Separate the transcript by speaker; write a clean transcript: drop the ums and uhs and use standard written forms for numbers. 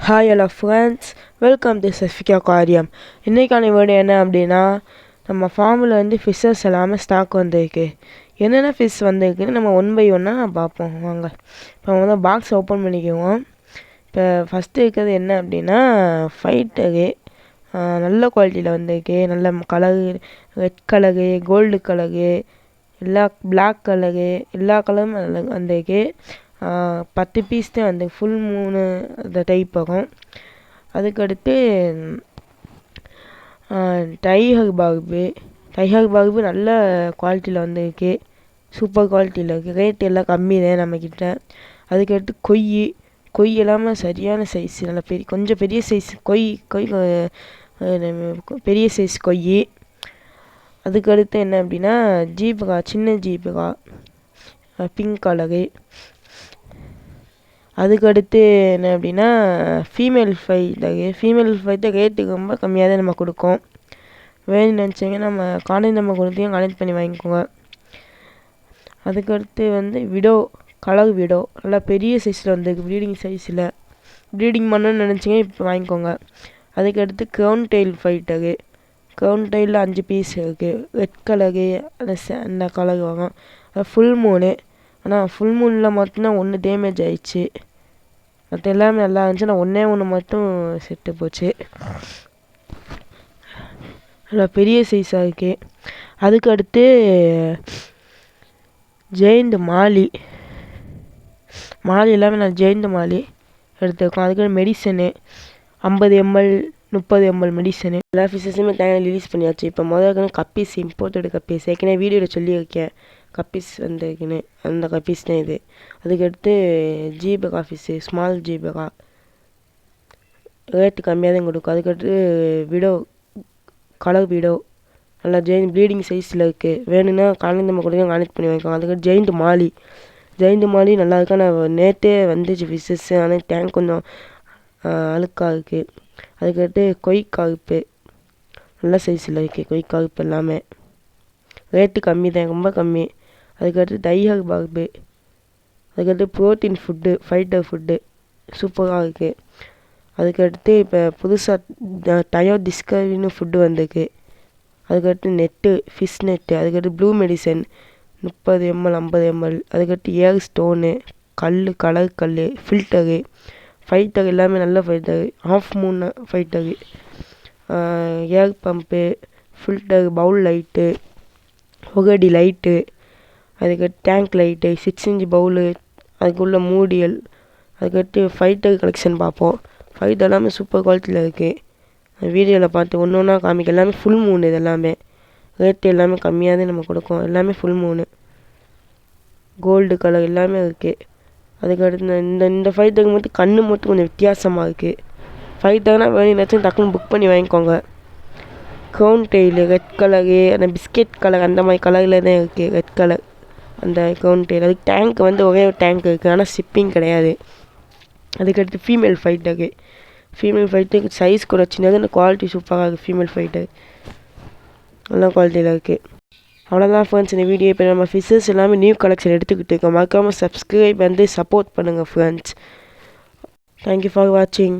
Speaker 1: Hi hello friends, welcome to Safika காரியம். இன்றைக்கான video என்ன அப்படின்னா, நம்ம ஃபார்மில் ஃபிஷ்ஷஸ் எல்லாமே ஸ்டாக் வந்திருக்கு. என்னென்ன ஃபிஷ் வந்திருக்குன்னு நம்ம ஒன் பை ஒன்னாக பார்ப்போம் வாங்க. இப்போ பாக்ஸ் ஓப்பன் பண்ணிக்குவோம். இப்போ ஃபஸ்ட்டு இருக்கிறது என்ன அப்படின்னா ஃபைட்டரு. நல்ல குவாலிட்டியில் வந்திருக்கு. நல்ல colour, red colour, gold colour, black colour, எல்லா கலரும் வந்திருக்கு. 10 பீஸ் தான் வந்து ஃபுல் மூணு அந்த டைப் ஆகும். அதுக்கடுத்து டைகர் பாகுபு நல்ல குவாலிட்டியில் வந்திருக்கு. சூப்பர் குவாலிட்டியில் இருக்குது. ரேட் எல்லாம் கம்மி தான் நம்மக்கிட்ட. அதுக்கடுத்து கொய் எல்லாமே சரியான சைஸ், நல்லா கொஞ்சம் பெரிய சைஸ் கொய் பெரிய சைஸ் கொய். அதுக்கடுத்து என்ன அப்படின்னா ஜீபகா, சின்ன ஜீபகா, பிங்க் கலரு. அதுக்கடுத்து என்ன அப்படின்னா ஃபீமேல் ஃபைட்டை ரேட்டு ரொம்ப கம்மியாக தான் நம்ம கொடுக்கோம். வேணும்னு நினச்சிங்கன்னா நம்ம கான்டெக்ட் நம்பர் கொடுத்தையும் கனெக்ட் பண்ணி வாங்கிக்கோங்க. அதுக்கடுத்து கலர் விடோ நல்லா பெரிய சைஸில் வந்திருக்கு. ப்ரீடிங் பண்ணணும்னு நினச்சிங்கன்னா இப்போ வாங்கிக்கோங்க. அதுக்கடுத்து க்ரௌன் டெயில் ஃபைட்டரு. க்ரௌன் டெயிலில் 5 பீஸ் இருக்குது. ரெட் கலரு, அந்த கலர் வாங்கும். ஃபுல் மூணு. ஆனால் ஃபுல் மூணில் மட்டும்தான் 1 டேமேஜ் ஆயிடுச்சு. மற்ற எல்லாமே நல்லா இருந்துச்சு. ஆனால் ஒன்று மட்டும் செத்து போச்சு. நல்லா பெரிய சைஸாக இருக்குது. அதுக்கடுத்து ஜெயண்ட் மாலி எல்லாமே நான் ஜெயண்ட் மாலி எடுத்துருக்கோம். அதுக்கடுத்து மெடிசனு 50 ml 30 ml மெடிசனு. எல்லா ஃபிஷ்ஷஸுமே தனியாக ரிலீஸ் பண்ணியாச்சு. இப்போ முதல்ல கப்பீஸ், இம்போர்ட்டட் கப்பீஸ். ஏற்கனவே வீடியோவில் சொல்லியிருக்கேன் கப்பீஸ் வந்திருக்குன்னு. அந்த கப்பீஸ் தான் இது. அதுக்கடுத்து ஜீபகா ஃபிஷ்ஷு, ஸ்மால் ஜீபகா, ரேட்டு கம்மியாக தான் கொடுக்கும். அதுக்கடுத்து கலர் விடோ நல்லா ப்ளீடிங் சைஸில் இருக்குது. வேணும்னா கான்டெக்ட் நம்பர் கொடுத்து கனெக்ட் பண்ணி வாங்கிக்கோங்க. அதுக்கடுத்து ஜெயிண்ட் மாலி நல்லா இருக்கு. ஆனால் நேற்றே வந்துச்சு ஃபிஷ்ஷஸ்ஸு. ஆனால் டேங்க் கொஞ்சம் அழுக்காக இருக்குது. அதுக்கடுத்து கொய் கருப்பு நல்ல சைஸில் இருக்குது. கொய் கருப்பு எல்லாமே ரேட்டு கம்மி தான், ரொம்ப கம்மி. அதுக்கடுத்து டைகர் பாகுபு. அதுக்கடுத்து ப்ரோட்டீன் ஃபுட்டு, ஃபைட்டர் ஃபுட்டு சூப்பராக இருக்குது. அதுக்கடுத்து இப்போ புதுசாக டயோ டிஸ்கவரின்னு ஃபுட்டு வந்திருக்கு. அதுக்கடுத்து ஃபிஷ் நெட்டு. அதுக்கடுத்து ப்ளூ மெடிசன் 30 ml 50 ml. அதுக்கடுத்து air stone, colour filter, fighter எல்லாமே நல்ல fighter. Half moon fighter, air pump, filter, bowl light, ஒகடி லைட்டு, அதுக்கடுத்து டேங்க் லைட்டு, 6 inch பவுலு, அதுக்குள்ள மூடியல். அதுக்கடுத்து ஃபைட்டர் கலெக்ஷன் பார்ப்போம். ஃபைட்டர் எல்லாமே சூப்பர் குவாலிட்டியில் இருக்குது. வீடியோவில் பார்த்து ஒன்று ஒன்றா காமிக்க. எல்லாமே ஃபுல் மூணு. இது எல்லாமே ரேட்டு எல்லாமே கம்மியாக தான் நம்ம கொடுக்கோம். எல்லாமே ஃபுல் மூணு, கோல்டு கலர் எல்லாமே இருக்குது. அதுக்கடுத்து இந்த ஃபைட்டருக்கு மட்டும் கண்ணு மட்டும் கொஞ்சம் வித்தியாசமாக இருக்குது. ஃபைட்டர்னால் வேணும்னாச்சும் டக்குன்னு புக் பண்ணி வாங்கிக்கோங்க. க்ரௌன் டெயிலு ரெட் கலரு, அந்த பிஸ்கெட் கலர் அந்த மாதிரி கலரில் தான் இருக்குது. ரெட் கலர் அந்த க்ரௌன் டெயில். அதுக்கு டேங்க் ஒரே ஒரு டேங்க் இருக்குது. ஆனால் ஷிப்பிங் கிடையாது. அதுக்கடுத்து ஃபீமேல் ஃபைட்டருக்கு சைஸ் கூட சின்னது. அந்த குவாலிட்டி சூப்பராக இருக்குது. ஃபீமேல் ஃபைட்டர் நல்ல குவாலிட்டியில் இருக்குது. அவ்வளோதான் ஃப்ரெண்ட்ஸ் இந்த வீடியோ. இப்போ நம்ம ஃபிஷ்ஷஸ் எல்லாமே நியூ கலெக்ஷன் எடுத்துக்கிட்டு இருக்கோம். மறக்காமல் சப்ஸ்கிரைப் சப்போர்ட் பண்ணுங்கள் ஃப்ரெண்ட்ஸ். தேங்க்யூ ஃபார் வாட்சிங்.